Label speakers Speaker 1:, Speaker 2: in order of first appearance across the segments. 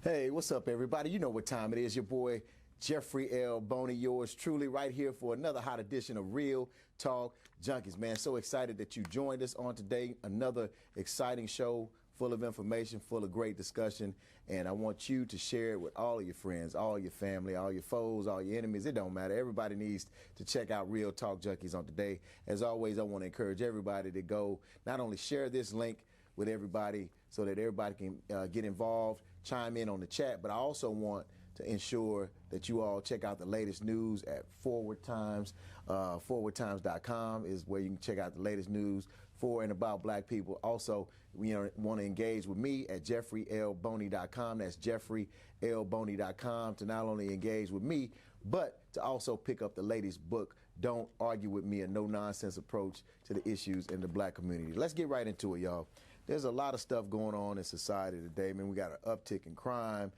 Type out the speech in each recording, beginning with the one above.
Speaker 1: Hey, what's up, everybody? You know what time it is. Your boy, Jeffrey L. Boney, yours truly, right here for another hot edition of Real Talk Junkies, man. So excited that you joined us on today. Another exciting show full of information, full of great discussion. And I want you to share it with all of your friends, all your family, all your foes, all your enemies. It don't matter. Everybody needs to check out Real Talk Junkies on today. As always, I want to encourage everybody to go not only share this link with everybody so that everybody can get involved, chime in on the chat, but I also want to ensure that you all check out the latest news at Forward Times. ForwardTimes.com is where you can check out the latest news for and about black people. Also, we want to engage with me at JeffreyLBoney.com. That's JeffreyLBoney.com to not only engage with me, but to also pick up the latest book, Don't Argue With Me, a no-nonsense approach to the issues in the black community. Let's get right into it, y'all. There's a lot of stuff going on in society today, man. We got an uptick in crime,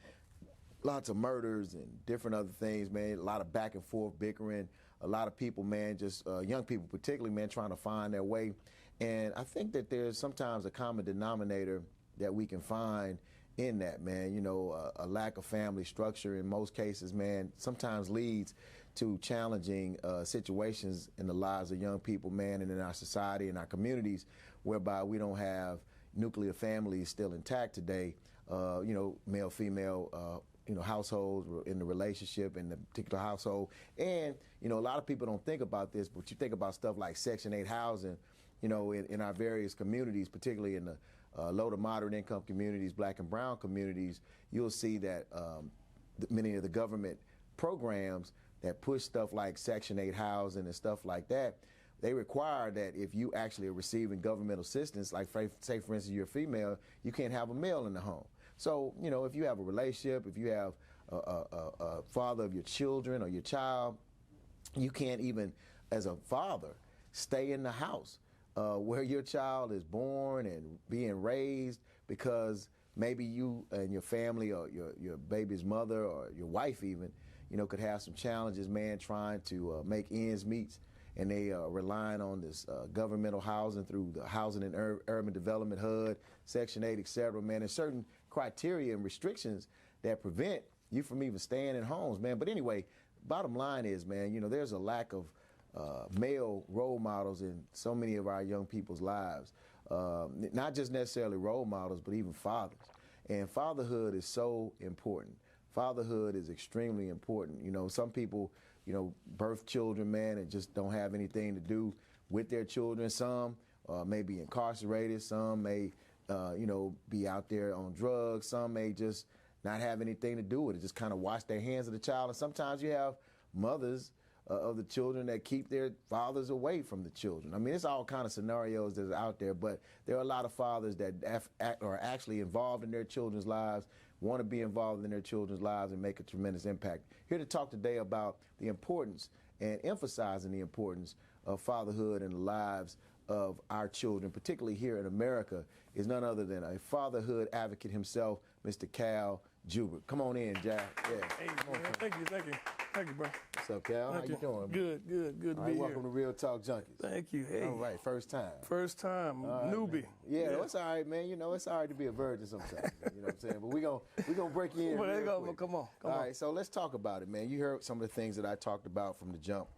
Speaker 1: lots of murders and different other things, man. A lot of back and forth bickering. A lot of people, man, just young people particularly, man, trying to find their way. And I think that there's sometimes a common denominator that we can find in that, man. You know, a lack of family structure in most cases, man, sometimes leads to challenging situations in the lives of young people, man, and in our society and our communities, whereby we don't have nuclear families still intact today, male, female, households in the relationship in the particular household. And, a lot of people don't think about this, but you think about stuff like Section 8 housing, in our various communities, particularly in the low to moderate income communities, black and brown communities, you'll see that many of the government programs that push stuff like Section 8 housing and stuff like that, they require that if you actually are receiving governmental assistance, like say for instance you're a female, you can't have a male in the home. So, if you have a relationship, if you have a father of your children or your child, you can't even, as a father, stay in the house where your child is born and being raised, because maybe you and your family or your baby's mother or your wife even, could have some challenges, man, trying to make ends meet. And they are relying on this governmental housing through the Housing and Urban Development HUD, Section 8, et cetera, man. There's certain criteria and restrictions that prevent you from even staying in homes, man. But anyway, bottom line is, man, there's a lack of male role models in so many of our young people's lives. Not just necessarily role models, but even fathers. And fatherhood is so important. Fatherhood is extremely important. Some people, birth children, man, and just don't have anything to do with their children. Some may be incarcerated. Some may, be out there on drugs. Some may just not have anything to do with it, just kind of wash their hands of the child. And sometimes you have mothers of the children that keep their fathers away from the children. I mean, it's all kind of scenarios that are out there, but there are a lot of fathers that are actually involved in their children's lives, want to be involved in their children's lives and make a tremendous impact. Here to talk today about the importance and emphasizing the importance of fatherhood in the lives of our children, particularly here in America, is none other than a fatherhood advocate himself, Mr. Cal Joubert. Come on in, Jack. Yeah.
Speaker 2: Hey, man. Thank you, bro.
Speaker 1: What's up, Cal? How you doing?
Speaker 2: Good to be here.
Speaker 1: Welcome to Real Talk Junkies.
Speaker 2: Thank you. Hey.
Speaker 1: All right, first time,
Speaker 2: newbie.
Speaker 1: Man. Yeah, it's all right, man. It's all right to be a virgin sometimes. You know what I'm saying? But we gonna break you in.
Speaker 2: Well, come on.
Speaker 1: All right, so let's talk about it, man. You heard some of the things that I talked about from the jump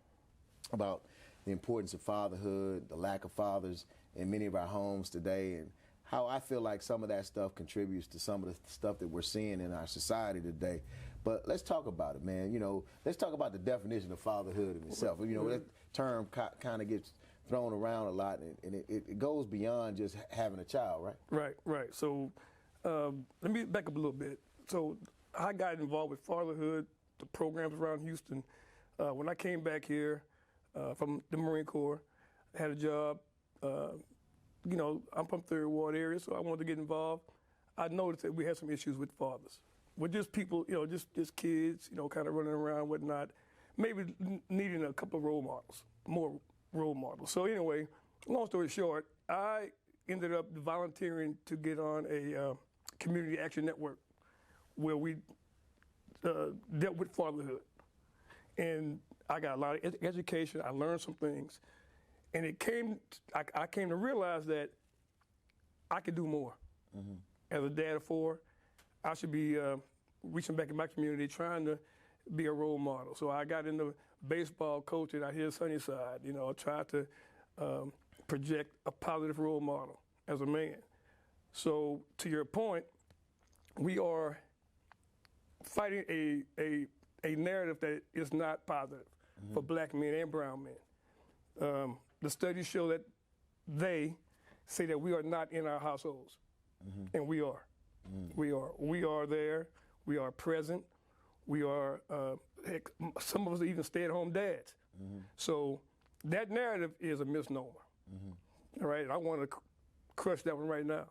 Speaker 1: about the importance of fatherhood, the lack of fathers in many of our homes today, and how I feel like some of that stuff contributes to some of the stuff that we're seeing in our society today. But let's talk about it, man. Let's talk about the definition of fatherhood in itself. That term kind of gets thrown around a lot, and it goes beyond just having a child, right?
Speaker 2: Right. So let me back up a little bit. So I got involved with fatherhood, the programs around Houston. When I came back here from the Marine Corps, I had a job. I'm from Third Ward area, so I wanted to get involved. I noticed that we had some issues with fathers, with just people, just kids, kind of running around, whatnot, maybe needing a couple of more role models. So anyway, long story short, I ended up volunteering to get on a community action network where we dealt with fatherhood. And I got a lot of education. I learned some things. And I came to realize that I could do more. Mm-hmm. As a dad of four, I should be reaching back in my community, trying to be a role model. So I got into baseball coaching out here Sunnyside. You know, I tried to project a positive role model as a man. So to your point, we are fighting a narrative that is not positive for black men and brown men. The studies show that they say that we are not in our households, and we are. We are. We are there. We are present. We are, heck, some of us are even stay-at-home dads. So that narrative is a misnomer. All right, I want to crush that one right now.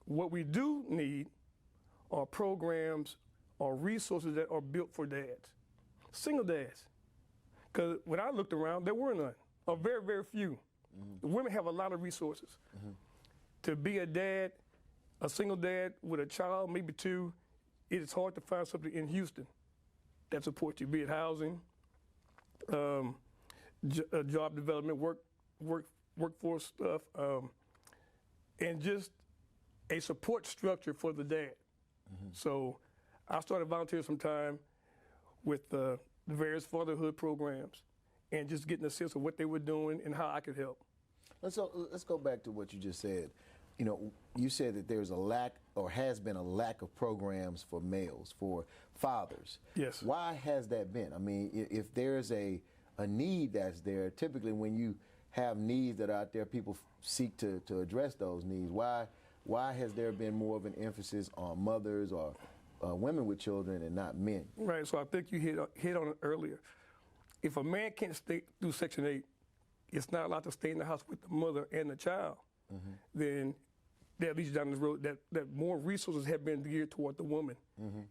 Speaker 2: What we do need are programs or resources that are built for dads, single dads. Because when I looked around, there were none, or very, very few. The women have a lot of resources. To be a dad, a single dad with a child, maybe two, it is hard to find something in Houston that supports you, be it housing, job development, workforce stuff, and just a support structure for the dad. So I started volunteering some time with the various fatherhood programs and just getting a sense of what they were doing and how I could help.
Speaker 1: Let's go back to what you just said. You know, you said that there's a lack or has been a lack of programs for males, for fathers.
Speaker 2: Yes.
Speaker 1: Why has that been? I mean, if there's a need that's there, typically when you have needs that are out there, people seek to address those needs. Why has there been more of an emphasis on mothers or women with children and not men?
Speaker 2: Right, so I think you hit on it earlier. If a man can't stay through Section 8, it's not allowed to stay in the house with the mother and the child, then that leads down the road that more resources have been geared toward the woman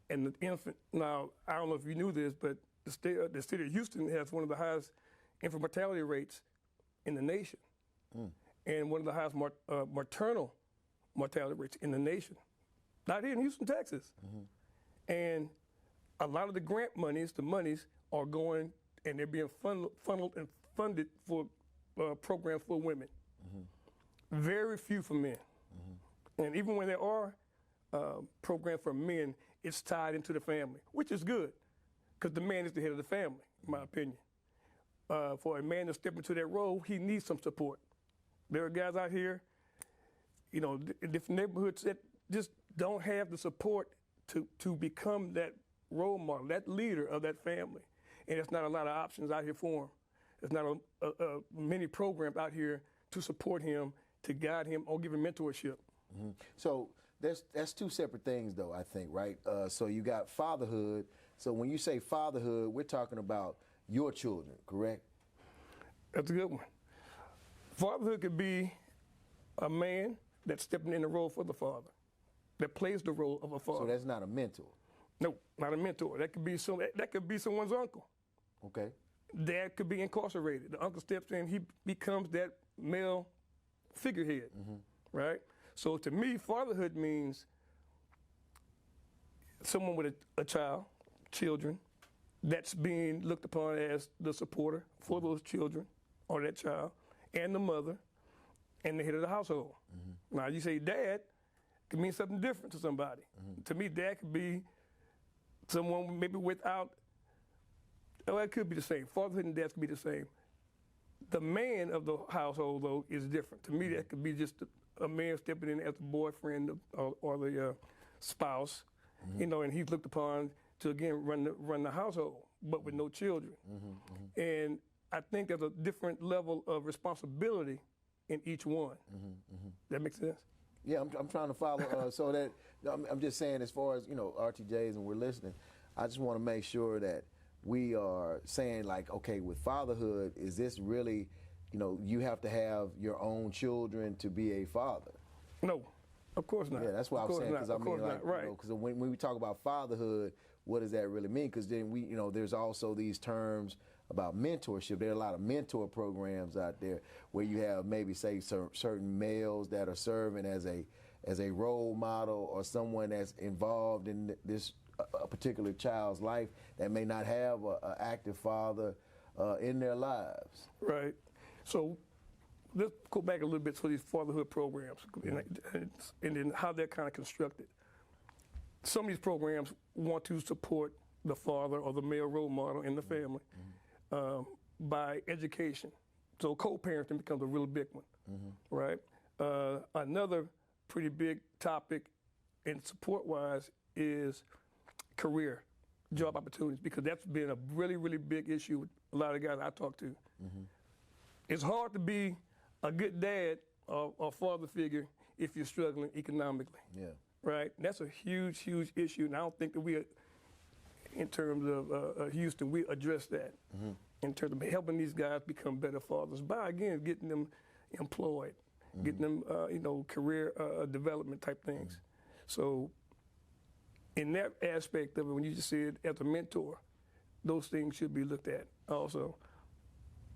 Speaker 2: and the infant. Now, I don't know if you knew this, but the city of Houston has one of the highest infant mortality rates in the nation, and one of the highest maternal mortality rates in the nation. Not here in Houston, Texas. And a lot of the grant monies, are going and they're being funneled and funded for programs for women. Very few for men. And even when there are programs for men, it's tied into the family, which is good, because the man is the head of the family, in my opinion. For a man to step into that role, he needs some support. There are guys out here, you know, in different neighborhoods that just don't have the support to become that role model, that leader of that family. And there's not a lot of options out here for him. There's not many programs out here to support him, to guide him, or give him mentorship.
Speaker 1: So that's two separate things, though, I think, right? So you got fatherhood. So when you say fatherhood, we're talking about your children, correct?
Speaker 2: That's a good one. Fatherhood could be a man that's stepping in the role for the father, that plays the role of a father.
Speaker 1: So that's not a mentor?
Speaker 2: No, not a mentor. That could be someone's uncle.
Speaker 1: Okay.
Speaker 2: Dad could be incarcerated. The uncle steps in, he becomes that male figurehead, right? So to me, fatherhood means someone with a child, children, that's being looked upon as the supporter for those children or that child, and the mother, and the head of the household. Now, you say dad could mean something different to somebody. To me, dad could be someone maybe without, well, it could be the same. Fatherhood and dads could be the same. The man of the household, though, is different. To me, that could be just a man stepping in as the boyfriend or the spouse, you know, and he's looked upon to, again, run the household, but with no children. And I think there's a different level of responsibility in each one. That makes sense?
Speaker 1: Yeah, I'm trying to follow. So that I'm just saying, as far as, you know, RTJs and we're listening, I just want to make sure that we are saying, like, okay, with fatherhood, is this really, you know, you have to have your own children to be a father?
Speaker 2: No, of course not.
Speaker 1: Yeah, that's what I was saying, because I mean, like,
Speaker 2: right.
Speaker 1: you know, because when we talk about fatherhood, what does that really mean? Because then you know, there's also these terms about mentorship. There are a lot of mentor programs out there where you have maybe, say, certain males that are serving as a role model or someone that's involved in this a particular child's life that may not have an active father in their lives.
Speaker 2: Right. So let's go back a little bit to these fatherhood programs and then how they're kind of constructed. some of these programs want to support the father or the male role model in the family by education. So co-parenting becomes a real big one, right? Another pretty big topic in support-wise is career, job opportunities, because that's been a really, really big issue with a lot of the guys I talk to. It's hard to be a good dad or father figure if you're struggling economically.
Speaker 1: Yeah.
Speaker 2: Right? That's a huge, huge issue, and I don't think that we, in terms of Houston, we address that in terms of helping these guys become better fathers by, again, getting them employed, getting them, career development type things. So in that aspect of it, when you just said as a mentor, those things should be looked at also.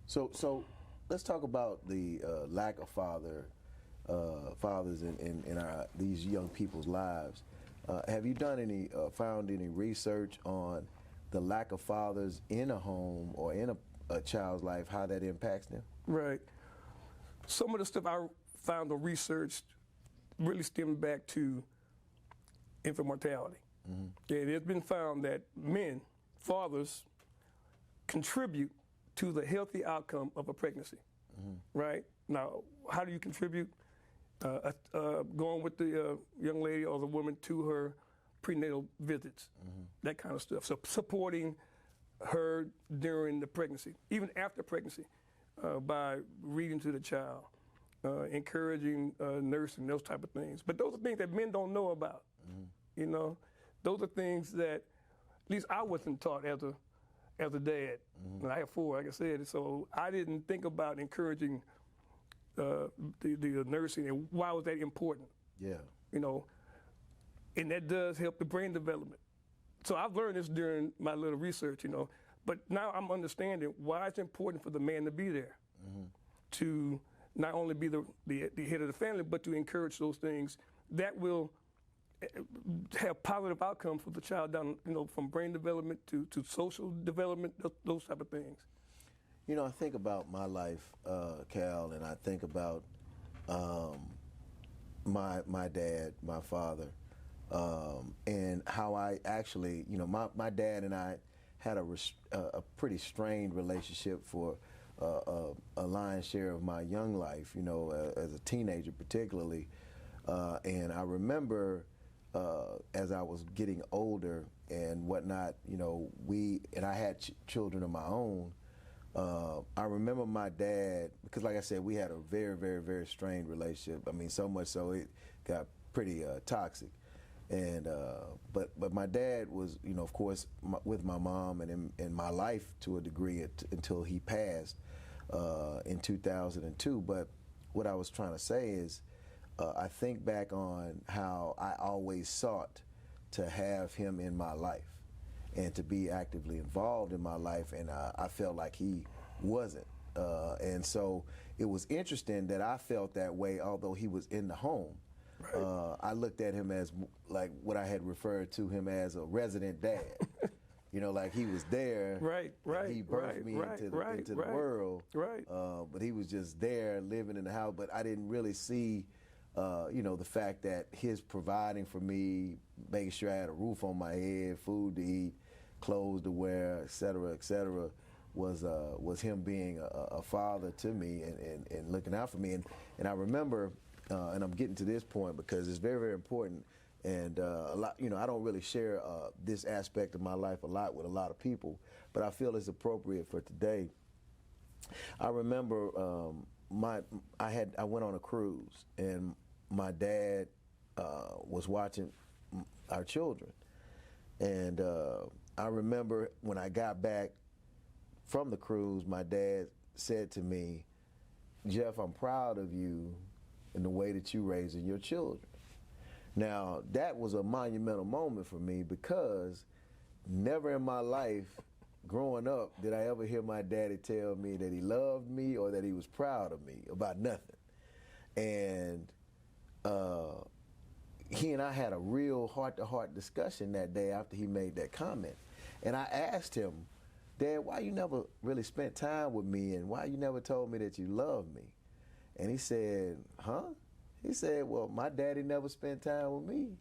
Speaker 1: So let's talk about the lack of fathers in these young people's lives. Have you done found any research on the lack of fathers in a home or in a child's life, how that impacts them?
Speaker 2: Right. Some of the stuff I found on research really stemmed back to infant mortality. It has been found that men, fathers, contribute to the healthy outcome of a pregnancy, right? Now, how do you contribute? Going with the young lady or the woman to her prenatal visits, that kind of stuff. So supporting her during the pregnancy, even after pregnancy, by reading to the child, encouraging nursing, those type of things. But those are things that men don't know about, you know? Those are things that at least I wasn't taught as a dad. And I have 4, like I said, so I didn't think about encouraging the nursing and why was that important?
Speaker 1: Yeah.
Speaker 2: You know, and that does help the brain development. So I've learned this during my little research, you know, but now I'm understanding why it's important for the man to be there, to not only be the head of the family, but to encourage those things that will have positive outcomes for the child down, you know, from brain development to social development, those type of things.
Speaker 1: You know, I think about my life, Cal, and I think about my dad, my father, and how I actually, you know, my dad and I had a pretty strained relationship for a lion's share of my young life, you know, as a teenager particularly. And I remember as I was getting older and whatnot, you know, I had children of my own. I remember my dad, because like I said, we had a very, very, very strained relationship. I mean, so much so it got pretty toxic. And but my dad was, you know, of course, with my mom and in my life to a degree until he passed in 2002. But what I was trying to say is, I think back on how I always sought to have him in my life and to be actively involved in my life, and I felt like he wasn't. And so it was interesting that I felt that way, although he was in the home. Right. I looked at him as like what I had referred to him as a resident dad. You know, like he was there.
Speaker 2: Right.
Speaker 1: He birthed me into the world.
Speaker 2: Right.
Speaker 1: But he was just there living in the house. But I didn't really see, you know, the fact that his providing for me, making sure I had a roof on my head, food to eat, clothes to wear, et cetera, was him being a father to me and looking out for me. And I remember, and I'm getting to this point because it's very, very important. And a lot, you know, I don't really share this aspect of my life a lot with a lot of people, but I feel it's appropriate for today. I remember I went on a cruise, and my dad was watching our children, and I remember when I got back from the cruise, my dad said to me, "Jeff, I'm proud of you in the way that you raising your children." Now, that was a monumental moment for me because never in my life growing up did I ever hear my daddy tell me that he loved me or that he was proud of me about nothing. And he and I had a real heart-to-heart discussion that day after he made that comment. And I asked him, "Dad, why you never really spent time with me and why you never told me that you loved me?" And he said, "Huh?" He said, "Well, my daddy never spent time with me."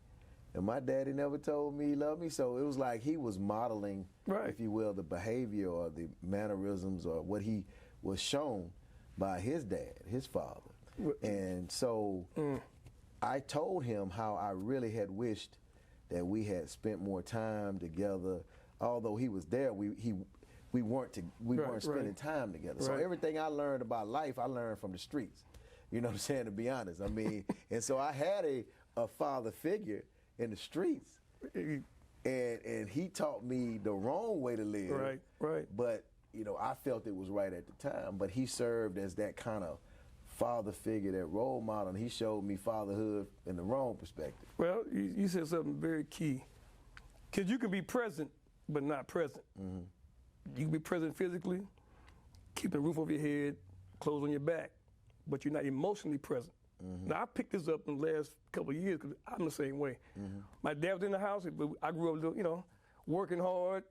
Speaker 1: And my daddy never told me he loved me. So it was like he was modeling, if you will, the behavior or the mannerisms or what he was shown by his dad, his father. And so I told him how I really had wished that we had spent more time together. Although he was there, we weren't spending time together. So everything I learned about life, I learned from the streets. You know what I'm saying, to be honest. I mean, and so I had a father figure in the streets. And he taught me the wrong way to live. Right. But, you know, I felt it was right at the time. But he served as that kind of father figure, that role model, and he showed me fatherhood in the wrong perspective.
Speaker 2: Well, you said something very key. Because you can be present, but not present. You can be present physically, keep the roof over your head, clothes on your back, but you're not emotionally present. Now, I picked this up in the last couple of years because I'm the same way. My dad was in the house, but I grew up, you know, working hard.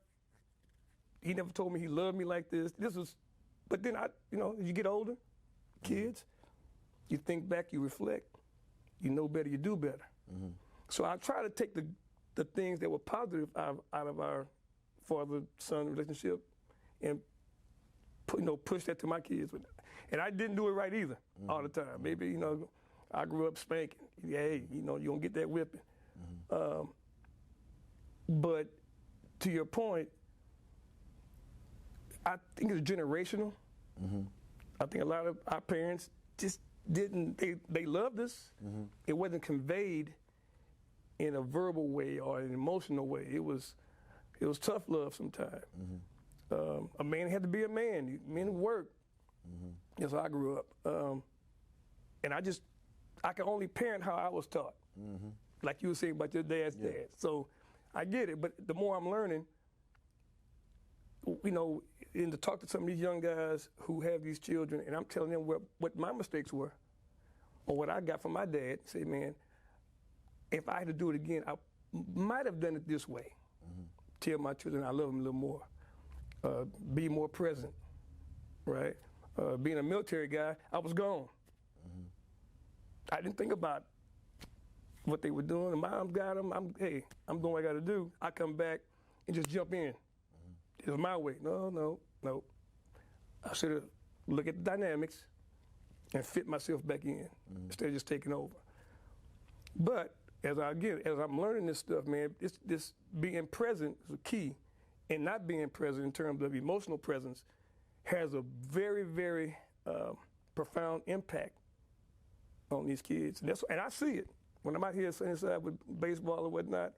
Speaker 2: He never told me he loved me like this. But then you know, as you get older, kids, you think back, you reflect, you know better, you do better. So I try to take the things that were positive out of our father-son relationship and push that to my kids. And I didn't do it right either all the time. Maybe, you know, I grew up spanking. Hey, you know, you don't get that whipping. But to your point, I think it's generational. I think a lot of our parents just didn't, they loved us. It wasn't conveyed in a verbal way or an emotional way. It was tough love sometimes. A man had to be a man. Men work. That's how I grew up. And I can only parent how I was taught. Like you were saying about your dad's dad. So I get it, but the more I'm learning, you know, and to talk to some of these young guys who have these children, and I'm telling them what my mistakes were, or what I got from my dad, say, man, if I had to do it again, I might have done it this way. Tell my children I love them a little more. Be more present, right? Being a military guy, I was gone. I didn't think about what they were doing. The moms got them. I'm doing what I got to do. I come back and just jump in. It was my way. No. I should have looked at the dynamics and fit myself back in instead of just taking over. But as I'm learning this stuff, man, this being present is a key, and not being present in terms of emotional presence has a very, very profound impact on these kids. And I see it. When I'm out here inside with baseball or whatnot,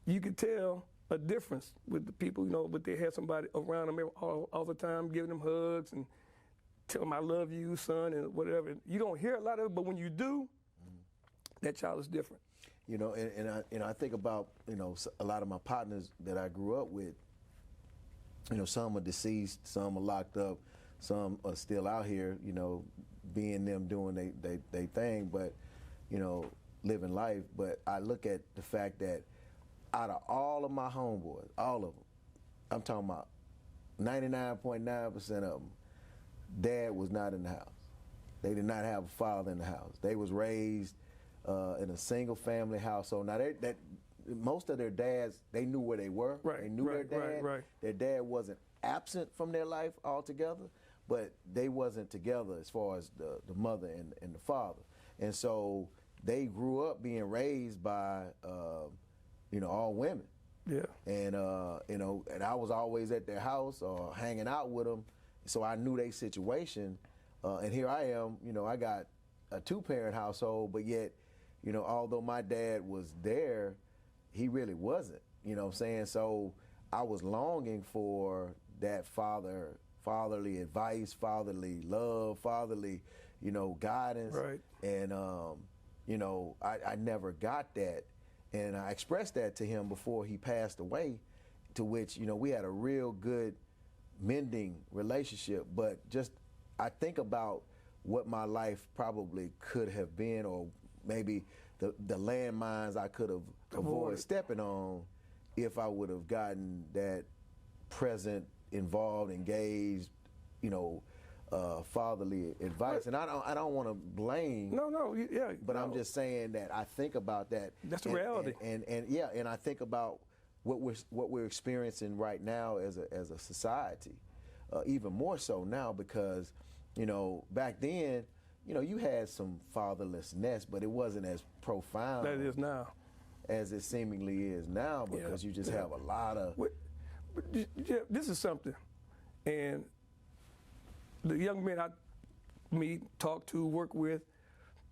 Speaker 2: you can tell a difference with the people, you know, but they have somebody around them all the time, giving them hugs and tell them I love you, son, and whatever. You don't hear a lot of it, but when you do, that child is different.
Speaker 1: You know, and I think about, you know, a lot of my partners that I grew up with. You know, some are deceased, some are locked up, some are still out here, you know, being them doing they thing, but, you know, living life. But I look at the fact that out of all of my homeboys, all of them, I'm talking about 99.9% of them, dad was not in the house. They did not have a father in the house. They was raised in a single family household. Now, most of their dads, they knew where they were. They knew their dad. Their dad wasn't absent from their life altogether, but they wasn't together as far as the mother and the father. And so they grew up being raised by, you know, all women.
Speaker 2: Yeah.
Speaker 1: And, you know, and I was always at their house or hanging out with them, so I knew their situation. And here I am, you know, I got a two-parent household, but yet, you know, although my dad was there, he really wasn't, you know what I'm saying? So I was longing for that fatherly advice, fatherly love, fatherly, you know, guidance.
Speaker 2: Right.
Speaker 1: And, you know, I never got that. And I expressed that to him before he passed away, to which, you know, we had a real good mending relationship. But just, I think about what my life probably could have been, or maybe the landmines I could have avoided stepping on if I would have gotten that present, involved, engaged, you know, fatherly advice, and I don't want to blame.
Speaker 2: No, yeah.
Speaker 1: But
Speaker 2: no.
Speaker 1: I'm just saying that I think about that.
Speaker 2: That's the reality.
Speaker 1: And I think about what we're experiencing right now as a society, even more so now because, back then, you had some fatherlessness, but it wasn't as profound.
Speaker 2: That it is now.
Speaker 1: As it seemingly is now, because you just have a lot of.
Speaker 2: But this is something, and the young men I meet, talk to, work with,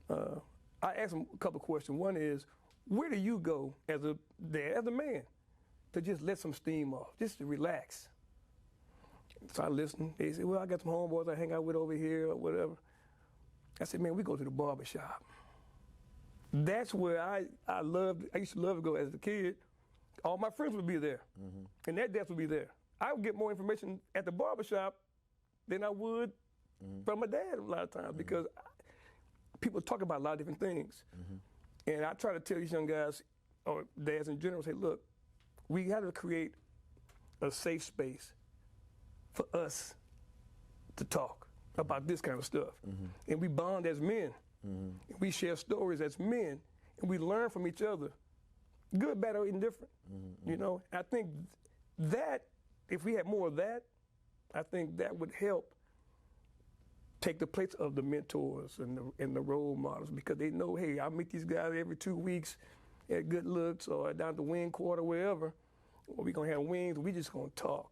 Speaker 2: I ask them a couple of questions. One is, where do you go as a man to just let some steam off, just to relax? So I listen. They say, well, I got some homeboys I hang out with over here or whatever. I said, man, we go to the barber shop. That's where I used to love to go as a kid. All my friends would be there, and their dads would be there. I would get more information at the barber shop than I would from my dad a lot of times because people talk about a lot of different things. And I try to tell these young guys, or dads in general, say, look, we got to create a safe space for us to talk about this kind of stuff. And we bond as men. We share stories as men, and we learn from each other, good, bad, or indifferent. I think that if we had more of that, I think that would help take the place of the mentors and the role models, because they know, hey, I meet these guys every 2 weeks at Good Looks or down at the wing quarter, wherever. Or we're gonna have wings. We just gonna talk,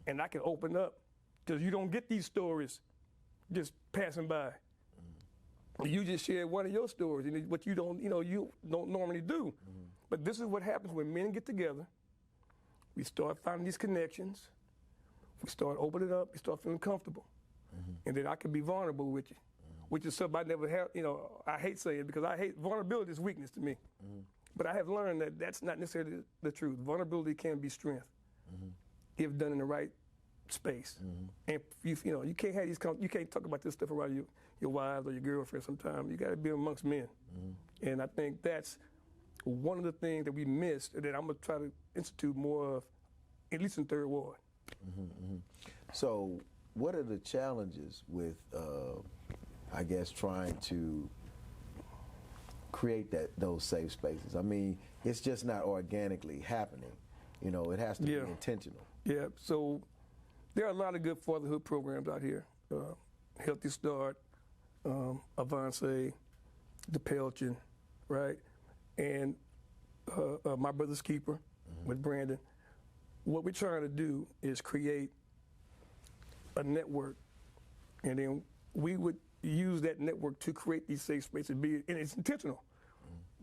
Speaker 2: and I can open up, because you don't get these stories just passing by. You just shared one of your stories, and what you don't normally do. But this is what happens when men get together. We start finding these connections. We start opening up. We start feeling comfortable, and then I can be vulnerable with you, which is something I never have. I hate saying it because vulnerability is weakness to me. But I have learned that that's not necessarily the truth. Vulnerability can be strength if done in the right space. And you can't have you can't talk about this stuff around your wives or your girlfriend sometimes. You got to be amongst men. And I think that's one of the things that we missed that I'm going to try to institute more of, at least in Third Ward.
Speaker 1: So what are the challenges with, I guess, trying to create those safe spaces? I mean, it's just not organically happening. It has to be intentional.
Speaker 2: Yeah, so there are a lot of good fatherhood programs out here. Healthy Start, Avance, the Pelchin, right? And My Brother's Keeper with Brandon. What we're trying to do is create a network, and then we would use that network to create these safe spaces, and it's intentional.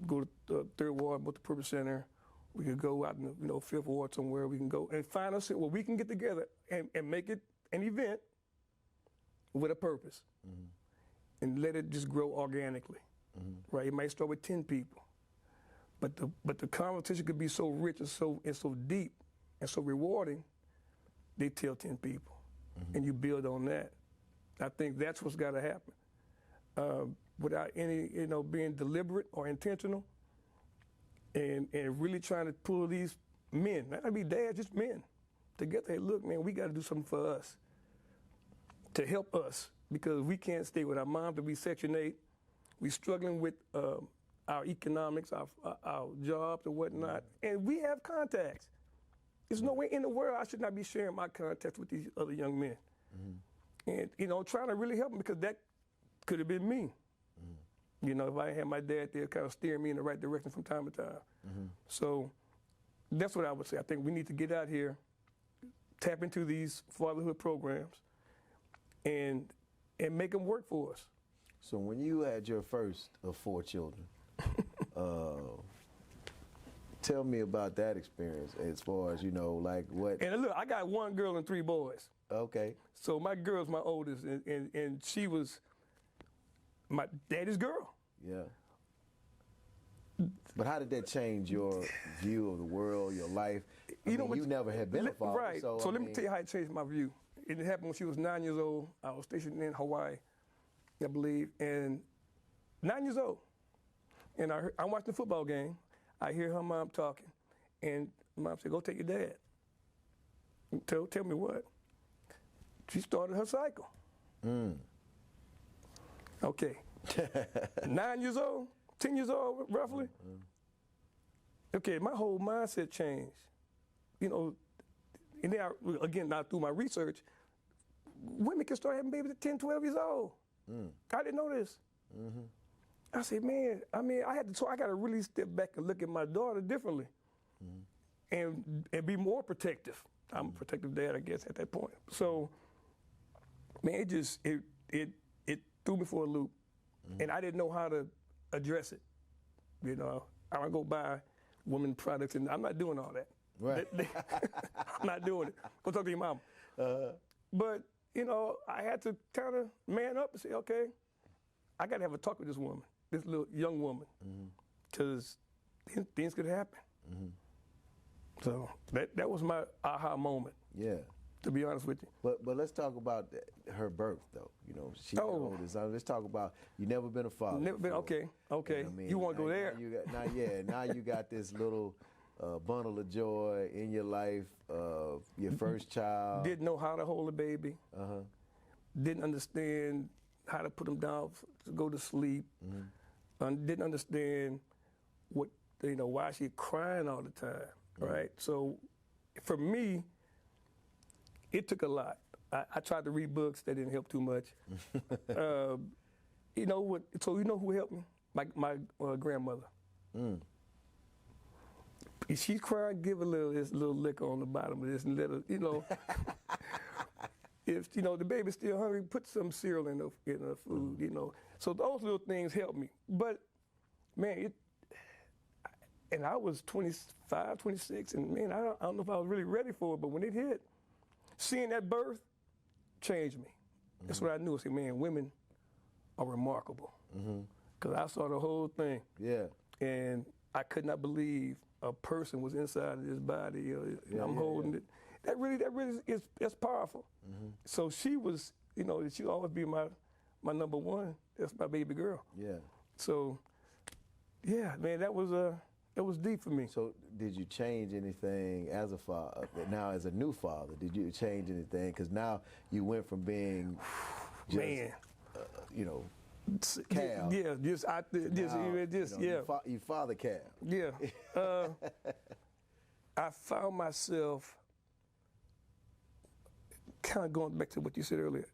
Speaker 2: Go to the Third Ward, Multipurpose Center. We could go out in the Fifth Ward somewhere. We can go and find us where we can get together and make it an event with a purpose, and let it just grow organically. Right? It might start with 10 people, but the conversation could be so rich and so deep and so rewarding. They tell 10 people, and you build on that. I think that's what's got to happen, without any being deliberate or intentional, and really trying to pull these men, not gonna be dads, just men, together. Hey, look, man, we got to do something for us to help us, because we can't stay with our moms to be Section 8. We're struggling with our economics, our jobs and whatnot, and we have contacts. There's no way in the world I should not be sharing my contacts with these other young men. And, trying to really help them, because that could have been me. If I had my dad there kind of steering me in the right direction from time to time. So that's what I would say. I think we need to get out here, tap into these fatherhood programs, and make them work for us.
Speaker 1: So when you had your first of 4 children, tell me about that experience as far as, like what.
Speaker 2: And look, I got 1 girl and 3 boys.
Speaker 1: Okay.
Speaker 2: So my girl's my oldest, and she was my daddy's girl.
Speaker 1: Yeah. But how did that change your view of the world, your life? You never had been a father.
Speaker 2: Right. So let me tell you how it changed my view. It happened when she was 9 years old. I was stationed in Hawaii, I believe, and 9 years old. And I'm watching the football game. I hear her mom talking, and mom said, "Go take your dad." Tell me what? She started her cycle. Okay. 9 years old, 10 years old, roughly. Okay, my whole mindset changed. You know, and then again, now through my research, women can start having babies at 10, 12 years old. I didn't know this. I said, man, I mean, I got to really step back and look at my daughter differently, and be more protective. I'm a protective dad, I guess, at that point. So, man, it threw me for a loop, and I didn't know how to address it. You know, I don't go buy women products, and I'm not doing all that.
Speaker 1: Right.
Speaker 2: I'm not doing it. Go talk to your mama. But, you know, I had to kind of man up and say, okay, I got to have a talk with this woman, this little young woman, because things could happen. So that was my aha moment.
Speaker 1: Yeah.
Speaker 2: To be honest with you.
Speaker 1: But let's talk about her birth, though. You know, she's the oldest. Let's talk about, you never been a father.
Speaker 2: Never been, okay.
Speaker 1: You know what I mean?
Speaker 2: You want to go there?
Speaker 1: Now you got this little bundle of joy in your life, your first child.
Speaker 2: Didn't know how to hold a baby. Didn't understand how to put them down to go to sleep. Didn't understand why she crying all the time, right? So for me, it took a lot. I tried to read books that didn't help too much. You know what? So you know who helped me? My grandmother. If she's crying, give her this little liquor on the bottom of this and let her, you know. If the baby's still hungry, put some cereal in her food, you know. So those little things helped me. But man, and I was 25, 26, and man, I don't know if I was really ready for it. But when it hit, seeing that birth changed me. That's what I knew. I said, man, women are remarkable. Because I saw the whole thing.
Speaker 1: Yeah.
Speaker 2: And I could not believe a person was inside of this body. I'm holding it. That really is powerful. So she was, she'll always be my number one. That's my baby girl.
Speaker 1: Yeah.
Speaker 2: So, yeah, man, that was deep for me.
Speaker 1: So did you change anything as a father? Now as a new father, did you change anything? Because now you went from being just,
Speaker 2: man,
Speaker 1: Cal.
Speaker 2: Yeah,
Speaker 1: you father Cal.
Speaker 2: Yeah. I found myself kind of going back to what you said earlier.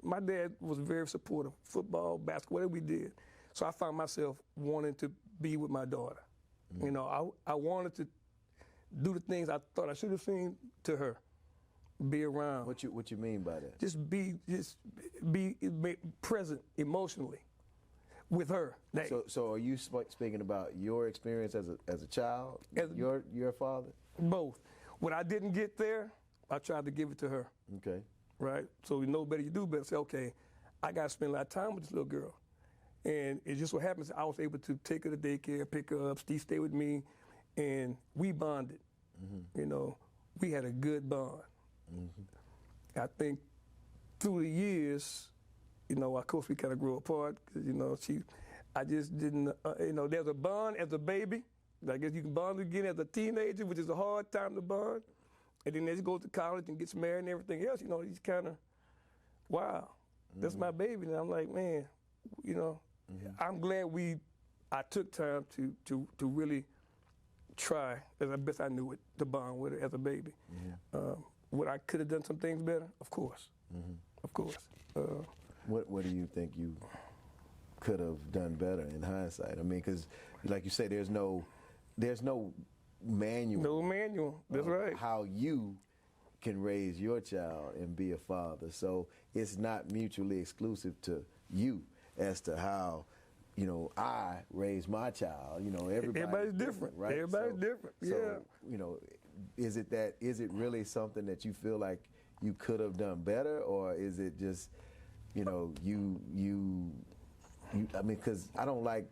Speaker 2: My dad was very supportive, football, basketball, whatever we did. So I found myself wanting to be with my daughter. I wanted to do the things I thought I should have seen to her, be around.
Speaker 1: What you mean by that?
Speaker 2: Just be present emotionally with her.
Speaker 1: So are you speaking about your experience as a child, your father?
Speaker 2: Both. When I didn't get there, I tried to give it to her.
Speaker 1: Okay.
Speaker 2: Right? So you know better, you do better. Say, okay, I got to spend a lot of time with this little girl. And it just what happens, I was able to take her to daycare, pick her up, stay with me, and we bonded. We had a good bond. I think through the years, of course we kind of grew apart because, I just didn't, there's a bond as a baby. I guess you can bond again as a teenager, which is a hard time to bond. And then as you go to college and gets married and everything else, he's kind of, wow, that's my baby. And I'm like, man, I'm glad I took time to really try, as best I knew it, to bond with her as a baby. Would I could have done some things better? Of course. Of course.
Speaker 1: What do you think you could have done better in hindsight? I mean, because like you say, there's no manual.
Speaker 2: No manual. That's right.
Speaker 1: How you can raise your child and be a father. So it's not mutually exclusive to you as to how, I raise my child. Everybody's
Speaker 2: different,
Speaker 1: right?
Speaker 2: Everybody's different. Yeah.
Speaker 1: So, is it really something that you feel like you could have done better, or is it just, I mean, because I don't like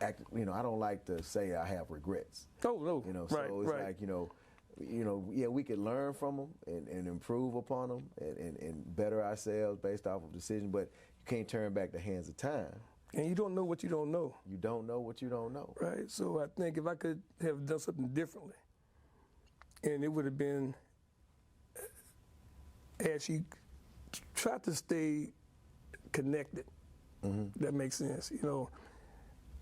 Speaker 1: I don't like to say I have regrets.
Speaker 2: Oh, no.
Speaker 1: So
Speaker 2: right,
Speaker 1: it's
Speaker 2: right.
Speaker 1: like, we could learn from them and improve upon them and better ourselves based off of decisions, but you can't turn back the hands of time.
Speaker 2: And you don't know what you don't know.
Speaker 1: You don't know what you don't know.
Speaker 2: Right. So I think if I could have done something differently, and it would have been, as she try to stay connected. That makes sense. You know,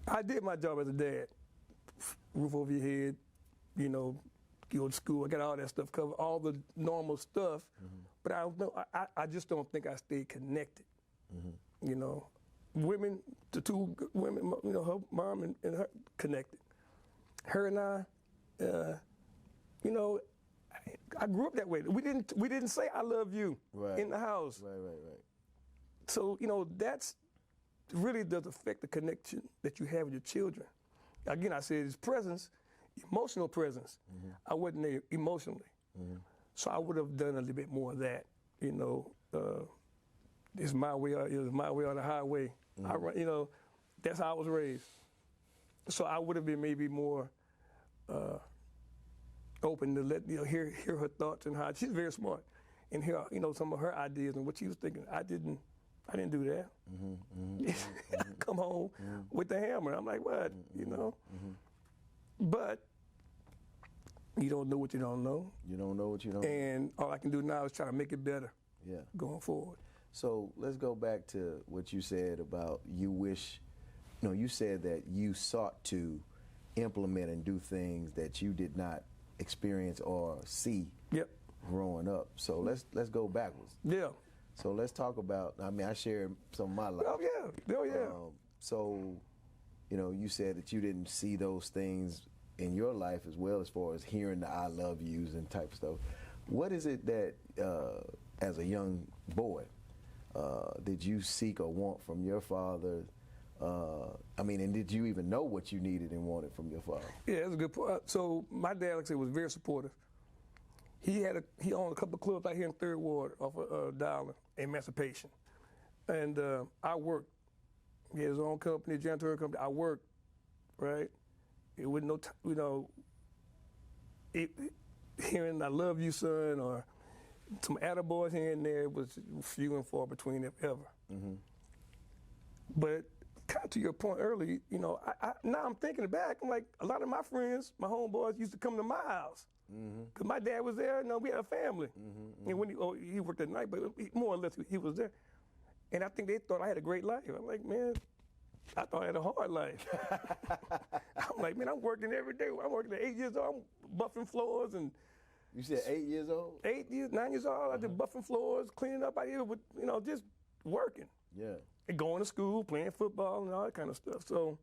Speaker 2: I did my job as a dad. Roof over your head, you know, go to school. I got all that stuff covered, all the normal stuff. But I don't know. I just don't think I stayed connected. You know, women, the two women, you know, her mom and her connected. Her and I, you know, I grew up that way. We didn't say I love you in the house.
Speaker 1: Right.
Speaker 2: So, you know, that's really does affect the connection that you have with your children. Again, I said it's presence, emotional presence. I wasn't there emotionally. So I would have done a little bit more of that, you know. It's my way or the highway. You know, that's how I was raised. So I would have been maybe more open to hear her thoughts and how she's very smart, and hear, you know, some of her ideas and what she was thinking. I didn't do that. Come home with the hammer. I'm like, what? You know. But you don't know what you don't know.
Speaker 1: You don't know what you don't know.
Speaker 2: And all I can do now is try to make it better.
Speaker 1: Yeah.
Speaker 2: Going forward.
Speaker 1: So let's go back to what you said about you said that you sought to implement and do things that you did not experience or see growing up. So let's go backwards.
Speaker 2: Yeah.
Speaker 1: So let's talk about, I mean, I shared some of my life.
Speaker 2: Oh yeah.
Speaker 1: So, you know, you said that you didn't see those things in your life as well, as far as hearing the I love yous and type of stuff. What is it that, as a young boy, did you seek or want from your father? I mean, and did you even know what you needed and wanted from your father?
Speaker 2: Yeah, that's a good point. So my dad, like I said, was very supportive. He owned a couple of clubs out here in Third Ward off of Darling, Emancipation. And I worked. He had his own company, janitorial company. I worked, right? It wasn't hearing I love you, son, or some attaboys here and there was few and far between, if ever. But kind of to your point earlier, you know, now I'm thinking back, I'm like, a lot of my friends, my homeboys used to come to my house. Because my dad was there, you know, we had a family. And when he worked at night, but more or less he was there. And I think they thought I had a great life. I'm like, man, I thought I had a hard life. I'm like, man, I'm working every day. I'm working at 8 years old, I'm buffing floors. And
Speaker 1: you said 8 years old?
Speaker 2: 9 years old, I did buffing floors, cleaning up out here with, you know, just working.
Speaker 1: Yeah.
Speaker 2: And going to school, playing football and all that kind of stuff. So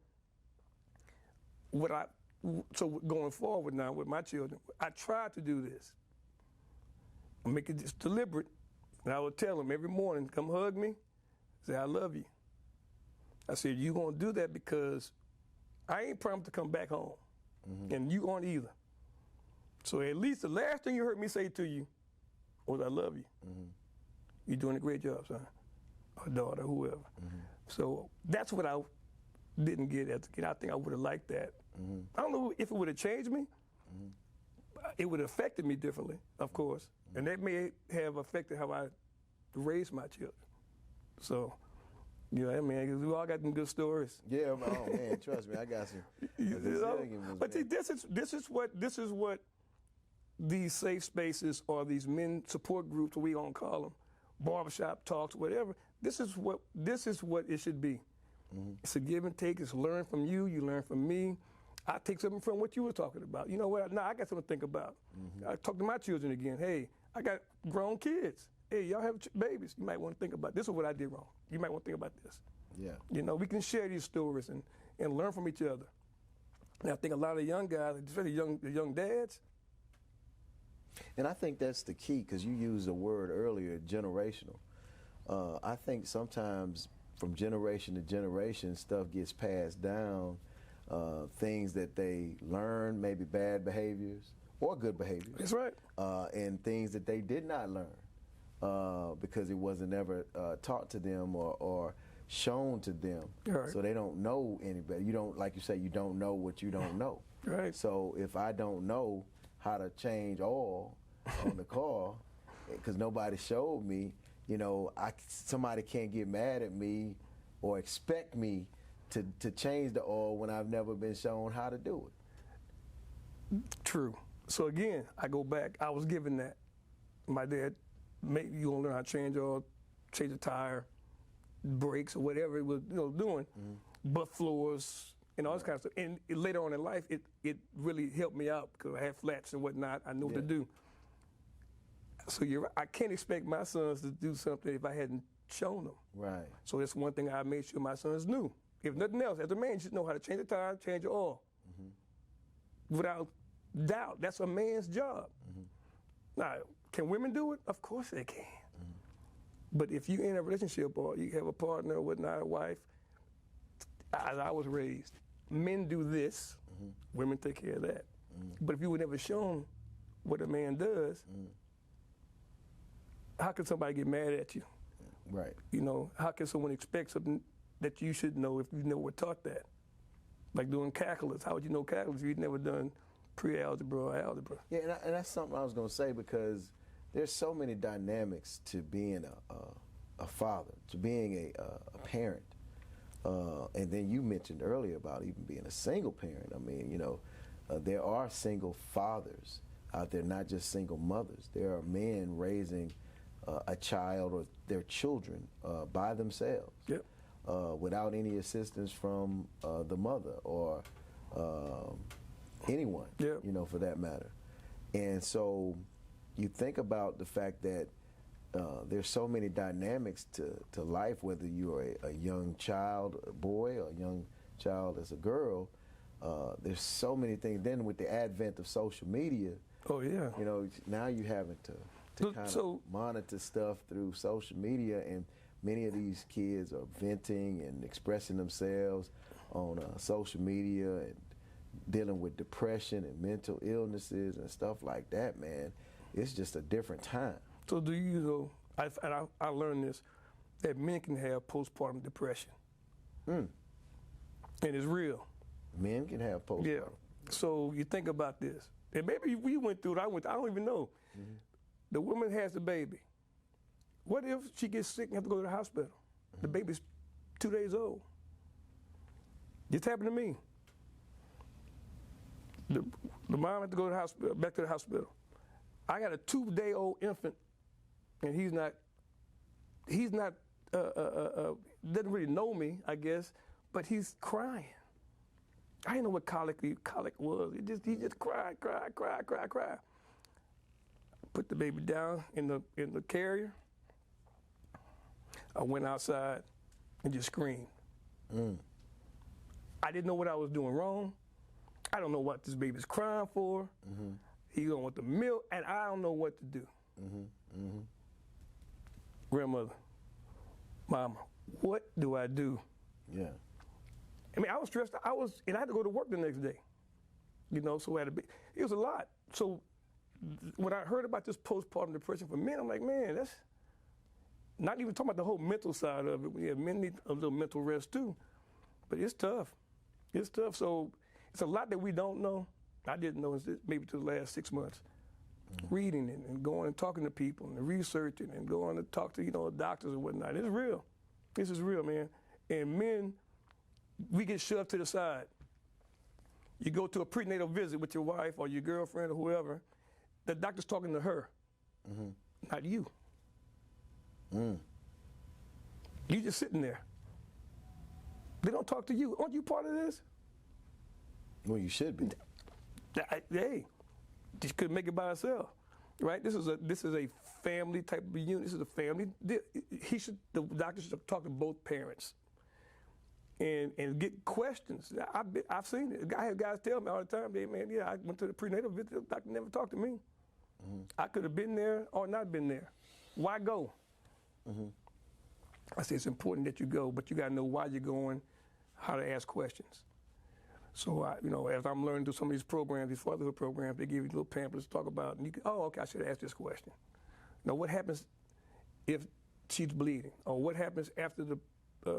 Speaker 2: going forward now with my children, I try to do this. I make it just deliberate. And I would tell them every morning, come hug me, say, I love you. I said, you gonna do that because I ain't promised to come back home. And you aren't either. So at least the last thing you heard me say to you was, I love you. You're doing a great job, son, or daughter, whoever. So that's what I didn't get as a kid. I think I would have liked that. I don't know if it would have changed me. It would have affected me differently, of course. And that may have affected how I raised my children. So, you know, man, we all got some good stories.
Speaker 1: Yeah, oh man, trust me, I got some.
Speaker 2: You know? But see, this is what these safe spaces or these men support groups, what we gonna call them, barbershop talks, whatever. This is what it should be. It's a give and take. It's learn from you. You learn from me. I take something from what you were talking about. You know what? Now I got something to think about. I talk to my children again. Hey, I got grown kids. Hey, y'all have babies. You might want to think about this is what I did wrong. You might want to think about this.
Speaker 1: Yeah.
Speaker 2: You know, we can share these stories and learn from each other. And I think a lot of young guys, especially the young dads.
Speaker 1: And I think that's the key, because you used a word earlier, generational. I think sometimes from generation to generation, stuff gets passed down. Things that they learn, maybe bad behaviors or good behaviors.
Speaker 2: That's right.
Speaker 1: And things that they did not learn because it wasn't ever taught to them or shown to them.
Speaker 2: Right.
Speaker 1: So they don't know any better. You don't, like you say, you don't know what you don't know.
Speaker 2: Right.
Speaker 1: So if I don't know how to change oil on the car because nobody showed me, you know, somebody can't get mad at me or expect me to change the oil when I've never been shown how to do it.
Speaker 2: True. So again, I go back. I was given that. My dad, you gonna learn how to change oil change the tire, brakes, or whatever it was, doing, butt floors, and all this kind of stuff. And later on in life, it really helped me out because I had flats and whatnot. I knew what to do. So you're right. I can't expect my sons to do something if I hadn't shown them.
Speaker 1: Right.
Speaker 2: So that's one thing I made sure my sons knew. If nothing else, as a man, you should know how to change the tire, change the oil. Without doubt, that's a man's job. Now, can women do it? Of course they can. But if you're in a relationship or you have a partner or whatnot, a wife, as I was raised, men do this, women take care of that. But if you were never shown what a man does, how can somebody get mad at you?
Speaker 1: Right.
Speaker 2: How can someone expect something that you should know if you never were taught that? Like doing calculus. How would you know calculus if you'd never done pre-algebra or algebra?
Speaker 1: Yeah, and that's something I was going to say because there's so many dynamics to being a father, to being a parent. And then you mentioned earlier about even being a single parent. I mean, there are single fathers out there, not just single mothers. There are men raising a child or their children by themselves.
Speaker 2: Yep.
Speaker 1: Without any assistance from the mother or anyone,
Speaker 2: Yep.
Speaker 1: For that matter. And so you think about the fact that there's so many dynamics to life, whether you're a young child, a boy, or a young child as a girl. There's so many things. Then with the advent of social media,
Speaker 2: oh yeah,
Speaker 1: now you're having to kind of monitor stuff through social media, and many of these kids are venting and expressing themselves on social media and dealing with depression and mental illnesses and stuff like that, man. It's just a different time.
Speaker 2: So do you know, I learned this, that men can have postpartum depression. And it's real.
Speaker 1: Men can have postpartum.
Speaker 2: Yeah. So you think about this. And maybe we went through it, I don't even know. The woman has the baby. What if she gets sick and has to go to the hospital? The baby's 2 days old. This happened to me. The mom had to go to the hospital, back to the hospital. I got a 2-day-old infant, and he's not doesn't really know me, I guess, but he's crying. I didn't know what colic was. He just cried. Put the baby down in the carrier. I went outside and just screamed. I didn't know what I was doing wrong. I don't know what this baby's crying for. He don't want the milk, and I don't know what to do. Grandmother, mama, what do I do?
Speaker 1: Yeah.
Speaker 2: I mean, I was stressed. And I had to go to work the next day. So it was a lot. So when I heard about this postpartum depression for men, I'm like, man, that's not even talking about the whole mental side of it. Yeah, men need a little mental rest too. But it's tough. It's tough. So it's a lot that we don't know. I didn't know maybe to the last 6 months. Reading it and going and talking to people and researching and going to talk to, doctors and whatnot. It's real. This is real, man. And men, we get shoved to the side. You go to a prenatal visit with your wife or your girlfriend or whoever, the doctor's talking to her, not you. You just sitting there. They don't talk to you. Aren't you part of this?
Speaker 1: Well, you should be.
Speaker 2: Hey, she couldn't make it by herself, right? This is a family type of unit. This is a family. The doctor should talk to both parents and get questions. I've seen it. I have guys tell me all the time, hey, man, I went to the prenatal visit. The doctor never talked to me. I could have been there or not been there. Why go? I say it's important that you go, but you got to know why you're going, how to ask questions. So, as I'm learning through some of these programs, these fatherhood programs, they give you little pamphlets to talk about, and you can, okay, I should ask this question. Now, what happens if she's bleeding? Or what happens after the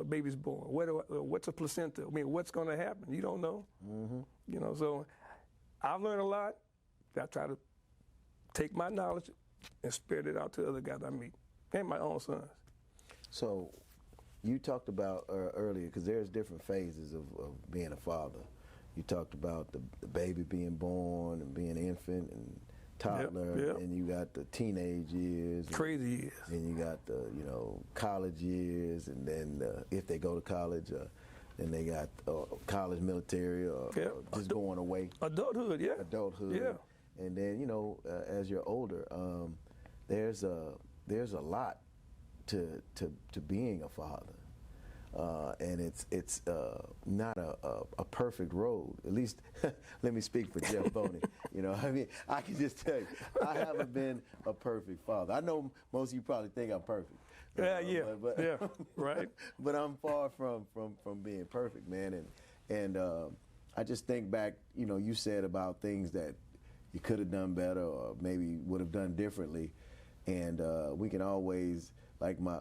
Speaker 2: baby's born? What's a placenta? I mean, what's going to happen? You don't know. So I've learned a lot. I try to take my knowledge and spread it out to other guys I meet and my own sons.
Speaker 1: So you talked about earlier, because there's different phases of being a father. You talked about the baby being born and being an infant and toddler, and you got the teenage years,
Speaker 2: crazy years,
Speaker 1: and you got the college years, and then if they go to college, then they got college, military, or just going away.
Speaker 2: Adulthood,
Speaker 1: adulthood, and then as you're older, there's a lot to being a father. And it's not a perfect road. At least, let me speak for Jeff Boney. I mean, I can just tell you, I haven't been a perfect father. I know most of you probably think I'm perfect.
Speaker 2: Right.
Speaker 1: But I'm far from being perfect, man. And I just think back, you said about things that you could have done better or maybe would have done differently. And we can always, like my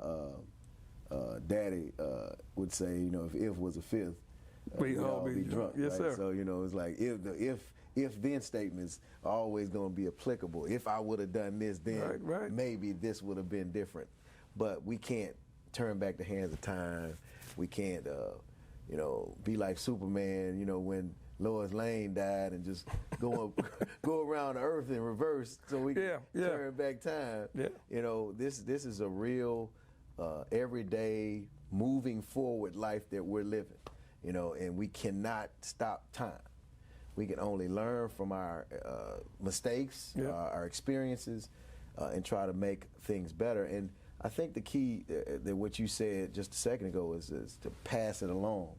Speaker 1: daddy would say, if was a fifth, we'd all be drunk.
Speaker 2: Yes,
Speaker 1: right?
Speaker 2: sir.
Speaker 1: So, it's like if then statements are always going to be applicable. If I would have done this then, maybe this would have been different. But we can't turn back the hands of time. We can't, be like Superman, when Lois Lane died and just go around the earth in reverse so we can turn back time. Yeah. This is a real everyday moving forward life that we're living, and we cannot stop time. We can only learn from our mistakes, our experiences, and try to make things better. And I think the key that what you said just a second ago is to pass it along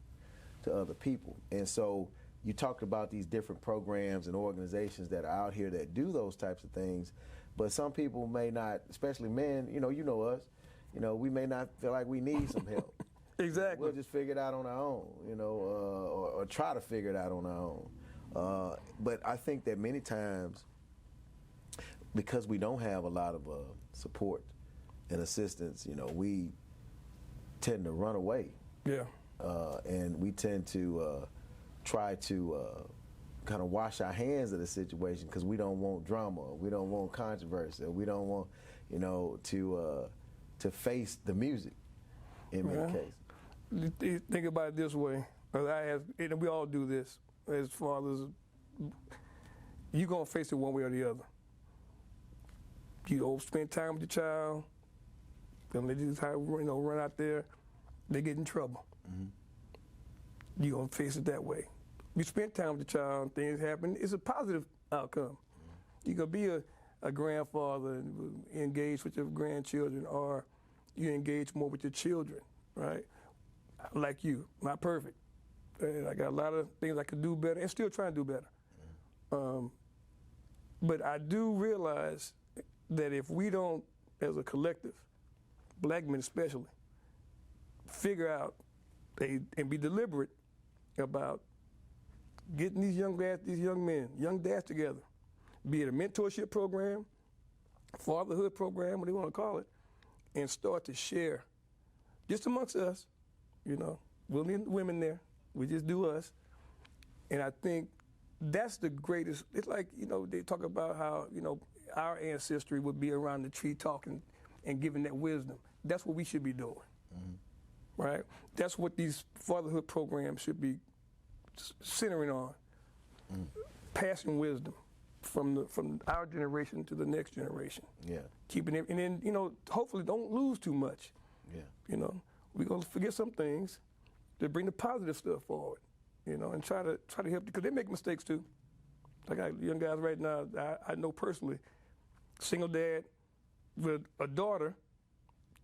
Speaker 1: to other people. And so you talked about these different programs and organizations that are out here that do those types of things, but some people may not, especially men, you know us, we may not feel like we need some help.
Speaker 2: Exactly.
Speaker 1: We'll just figure it out on our own, or try to figure it out on our own. But I think that many times, because we don't have a lot of support and assistance, we tend to run away.
Speaker 2: Yeah.
Speaker 1: And we tend to try to kind of wash our hands of the situation because we don't want drama, we don't want controversy, we don't want, to face the music in many cases.
Speaker 2: Think about it this way, and we all do this as fathers. You're gonna face it one way or the other. You spend time with your child, then they just run out there, they get in trouble. Mm-hmm. You're gonna face it that way. You spend time with the child, things happen. It's a positive outcome. Mm-hmm. You can be a grandfather and engage with your grandchildren, or you engage more with your children, right? Like you, not perfect. And I got a lot of things I could do better and still trying to do better. Mm-hmm. But I do realize that if we don't, as a collective, black men especially, figure out and be deliberate about getting these young men, young dads together, be it a mentorship program, fatherhood program, what do you want to call it, and start to share, just amongst us, we'll need women there, we just do us, and I think that's the greatest. It's like, they talk about how, our ancestry would be around the tree talking and giving that wisdom. That's what we should be doing, mm-hmm. right? That's what these fatherhood programs should be centering on, passing wisdom from our generation to the next generation. Yeah. Keeping it, and then, hopefully don't lose too much. Yeah. We're going to forget some things to bring the positive stuff forward, and try to help, because they make mistakes too. I got young guys right now I know personally, single dad with a daughter,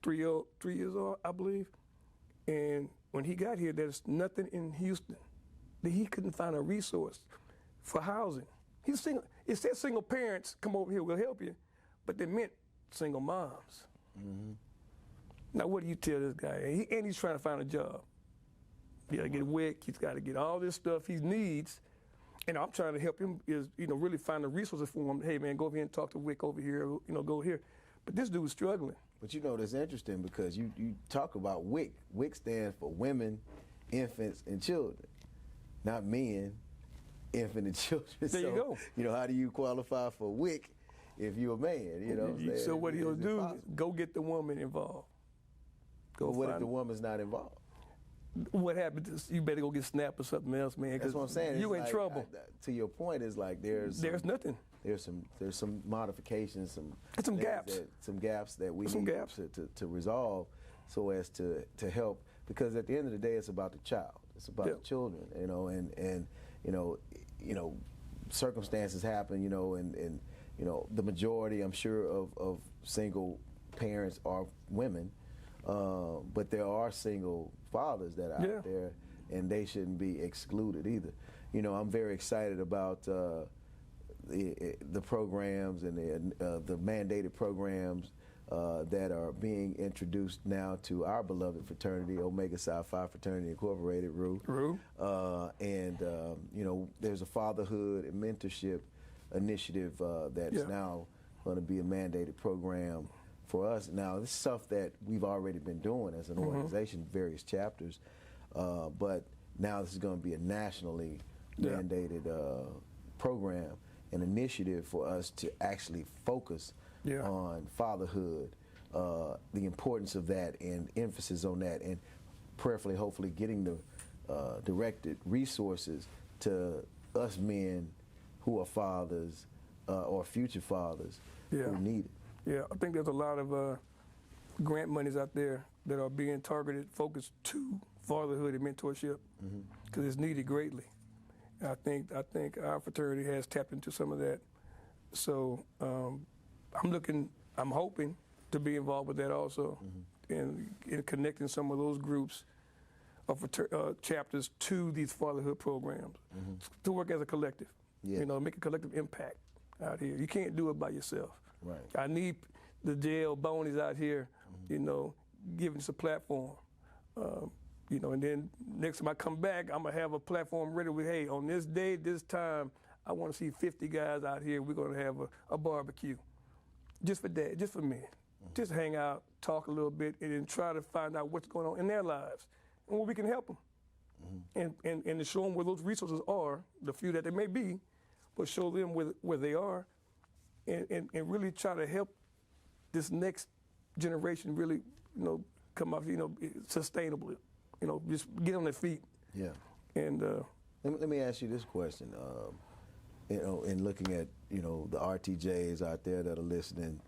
Speaker 2: 3 years old, I believe. And when he got here, there's nothing in Houston that he couldn't find a resource for housing. He's single. It said single parents come over here, we'll help you, but they meant single moms. Mm-hmm. Now, what do you tell this guy? And he's trying to find a job. He got to get WIC. He's got to get all this stuff he needs. And I'm trying to help him really find the resources for him. Hey, man, go over here and talk to WIC over here, go here. But this dude's struggling.
Speaker 1: But that's interesting because you talk about WIC. WIC stands for Women, Infants, and Children, not men, infant, and children.
Speaker 2: There you go.
Speaker 1: How do you qualify for WIC if you're a man?
Speaker 2: So what he'll do is go get the woman involved.
Speaker 1: But what if the woman's not involved?
Speaker 2: What happens? You better go get snapped or something else, man.
Speaker 1: That's what I'm saying.
Speaker 2: You in trouble.
Speaker 1: To your point, is like there's
Speaker 2: nothing.
Speaker 1: there's some modifications,
Speaker 2: some gaps,
Speaker 1: that we need to resolve, so as to help, because at the end of the day, it's about the child, it's about the children, and circumstances happen, and the majority, I'm sure, of single parents are women, but there are single fathers that are out there, and they shouldn't be excluded either. I'm very excited about the programs and the mandated programs that are being introduced now to our beloved fraternity, Omega Psi Phi Fraternity Incorporated, RU. And there's a fatherhood and mentorship initiative that's now going to be a mandated program for us. Now, this is stuff that we've already been doing as an organization, various chapters, but now this is going to be a nationally mandated program, an initiative for us to actually focus on fatherhood, the importance of that, and emphasis on that, and prayerfully, hopefully, getting the directed resources to us men who are fathers or future fathers who need it.
Speaker 2: Yeah, I think there's a lot of grant monies out there that are being targeted, focused to fatherhood and mentorship, because it's needed greatly. And I think our fraternity has tapped into some of that. So I'm hoping to be involved with that also, in connecting some of those groups of chapters to these fatherhood programs, to work as a collective, make a collective impact out here. You can't do it by yourself.
Speaker 1: Right.
Speaker 2: I need the jail bonies out here, giving us a platform. And then next time I come back, I'm going to have a platform ready with, hey, on this day, this time, I want to see 50 guys out here. We're going to have a barbecue. Just for that, just for me. Just hang out, talk a little bit, and then try to find out what's going on in their lives and where we can help them. And to show them where those resources are, the few that they may be, but show them where they are, and really try to help this next generation really, come up, sustainably. Just get on their feet. Yeah. And
Speaker 1: let me ask you this question. In looking at, the RTJs out there that are listening,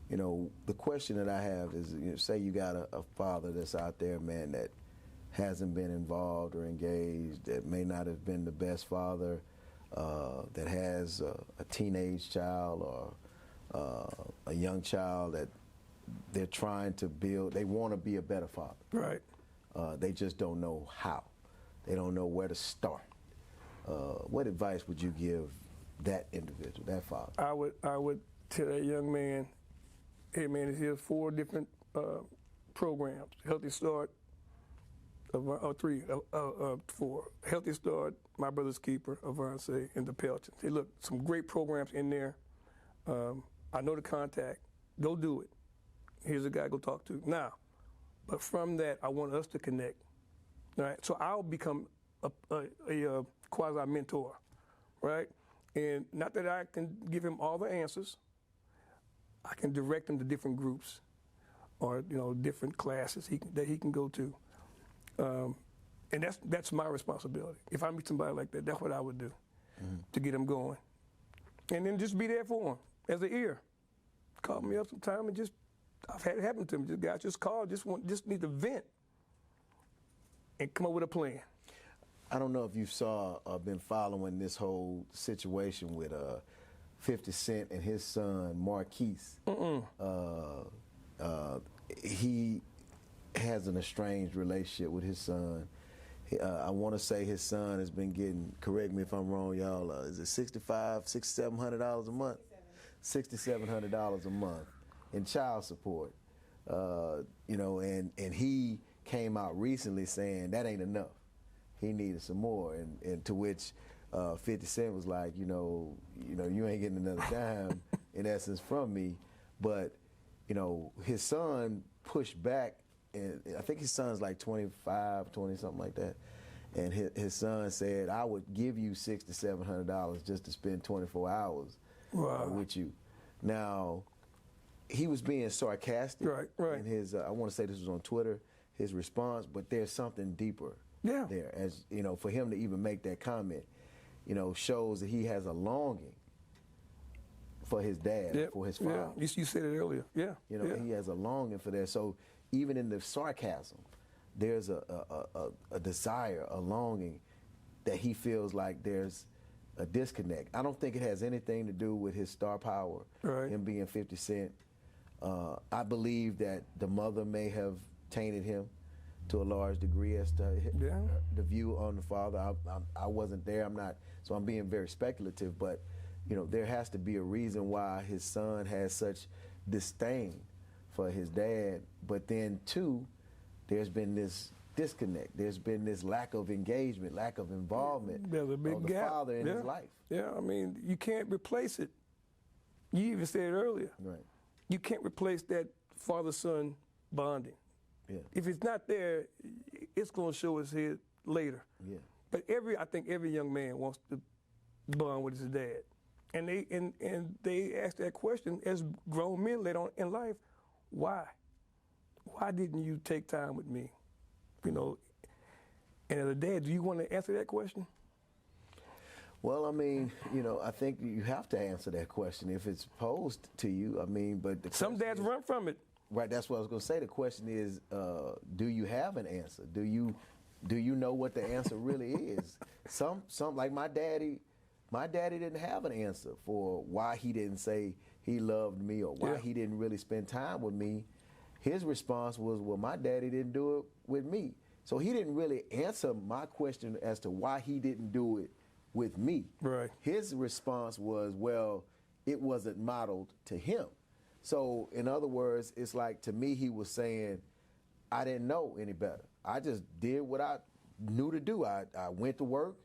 Speaker 1: the question that I have is, say you got a father that's out there, man, that hasn't been involved or engaged, that may not have been the best father, that has a teenage child or a young child that they're trying to build. They want to be a better father.
Speaker 2: Right.
Speaker 1: They just don't know how. They don't know where to start. What advice would you give that individual, that father?
Speaker 2: I would tell that young man, hey man, here's 4 different programs. Healthy Start, 4. Healthy Start, My Brother's Keeper, Avance, and the Pelton. Hey, look, some great programs in there. I know the contact. Go do it. Here's a guy go talk to. Now, but from that, I want us to connect. All right, so I'll become a quasi-mentor, right? And not that I can give him all the answers. I can direct him to different groups or, different classes that he can go to. And that's my responsibility. If I meet somebody like that, that's what I would do to get him going. And then just be there for him as an ear. Call me up sometime and I've had it happen to me. This guy just called, just need to vent and come up with a plan.
Speaker 1: I don't know if you been following this whole situation with 50 Cent and his son, Marquise. He has an estranged relationship with his son. I want to say his son has been getting, correct me if I'm wrong, y'all, is it $6,700 a month? $6,700 a month in child support. And he came out recently saying that ain't enough. He needed some more, and to which 50 Cent was like, you ain't getting another dime, in essence, from me. But, his son pushed back, and I think his son's like 25, 20, something like that. And his son said, I would give you $600 to $700 just to spend 24 hours with you. Now, he was being sarcastic in his, I want to say this was on Twitter, his response, but there's something deeper there. As for him to even make that comment, shows that he has a longing for his dad, for his father.
Speaker 2: Yeah, you said it earlier. Yeah.
Speaker 1: You know, he has a longing for that. So even in the sarcasm, there's a desire, a longing that he feels like there's a disconnect. I don't think it has anything to do with his star power, him being 50 Cent. I believe that the mother may have tainted him to a large degree as to the view on the father. I wasn't there. I'm not, so I'm being very speculative. But you know, there has to be a reason why his son has such disdain for his dad. But then too, there's been this disconnect. There's been this lack of engagement, lack of involvement
Speaker 2: There's a big
Speaker 1: of the
Speaker 2: gap.
Speaker 1: father in his life.
Speaker 2: Yeah, I mean, you can't replace it. You even said it earlier.
Speaker 1: Right.
Speaker 2: You can't replace that father-son bonding.
Speaker 1: Yeah.
Speaker 2: If it's not there, it's going to show its head later.
Speaker 1: Yeah.
Speaker 2: But I think every young man wants to bond with his dad. And they ask that question as grown men later on in life, why? Why didn't you take time with me? You know, and as a dad, do you want to answer that question?
Speaker 1: Well, I mean, you know, I think you have to answer that question if it's posed to you. I mean, but
Speaker 2: some dads run from it.
Speaker 1: Right, that's what I was going to say. The question is, do you have an answer? Do you know what the answer really is? Some like my daddy didn't have an answer for why he didn't say he loved me or why he didn't really spend time with me. His response was, well, my daddy didn't do it with me. So he didn't really answer my question as to why he didn't do it with me.
Speaker 2: Right.
Speaker 1: His response was, well, it wasn't modeled to him. So in other words, it's like to me he was saying, I didn't know any better. I just did what I knew to do. I went to work.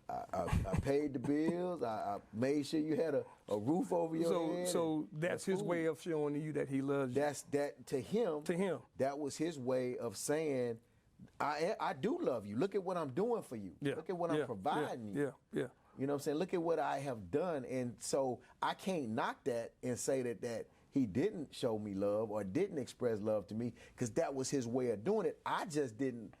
Speaker 1: I paid the bills. I made sure you had a roof over your head.
Speaker 2: So that's his way of showing you that he loves you.
Speaker 1: That to him. That was his way of saying, I do love you. Look at what I'm doing for you.
Speaker 2: Yeah.
Speaker 1: Look at what I'm providing you.
Speaker 2: Yeah.
Speaker 1: You know what I'm saying? Look at what I have done. And so I can't knock that and say that he didn't show me love or didn't express love to me, because that was his way of doing it. I just didn't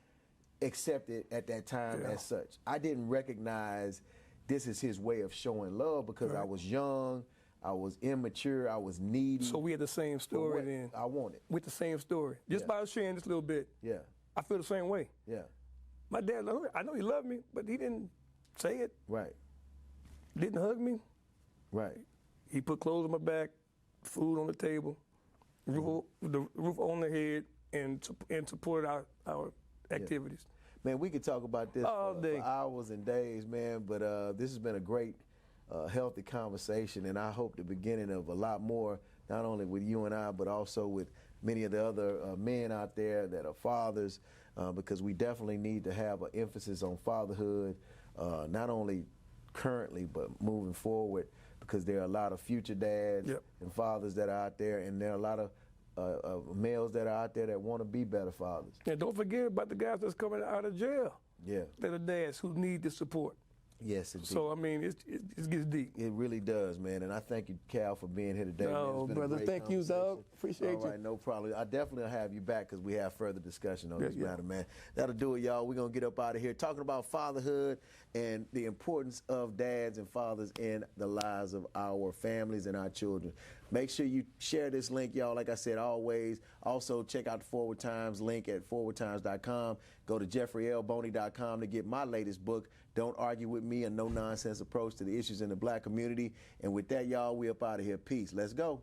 Speaker 1: accept it at that time as such. I didn't recognize this is his way of showing love because I was young, I was immature, I was needy.
Speaker 2: So we had the same story then.
Speaker 1: I wanted.
Speaker 2: With the same story. Just by sharing this little bit.
Speaker 1: Yeah.
Speaker 2: I feel the same way.
Speaker 1: Yeah.
Speaker 2: My dad, I know he loved me, but he didn't say it.
Speaker 1: Right.
Speaker 2: Didn't hug me.
Speaker 1: Right.
Speaker 2: He put clothes on my back, food on the table, the roof on the head, and supported our activities.
Speaker 1: Man, we could talk about this for hours and days, man, but this has been a great, healthy conversation, and I hope the beginning of a lot more, not only with you and I, but also with many of the other men out there that are fathers, because we definitely need to have an emphasis on fatherhood, not only currently, but moving forward, because there are a lot of future dads and fathers that are out there, and there are a lot of males that are out there that want to be better fathers.
Speaker 2: And don't forget about the guys that's coming out of jail.
Speaker 1: Yeah.
Speaker 2: That are dads who need the support.
Speaker 1: Yes, indeed.
Speaker 2: So, I mean, it gets deep.
Speaker 1: It really does, man. And I thank you, Cal, for being here today.
Speaker 2: No, brother. Thank you, Doug. Appreciate you.
Speaker 1: All right, no problem. I definitely will have you back because we have further discussion on this matter, man. That'll do it, y'all. We're going to get up out of here talking about fatherhood and the importance of dads and fathers in the lives of our families and our children. Make sure you share this link, y'all. Like I said, always. Also, check out the Forward Times link at forwardtimes.com. Go to jeffreylboney.com to get my latest book, Don't Argue With Me, a no-nonsense approach to the issues in the black community. And with that, y'all, we up out of here. Peace. Let's go.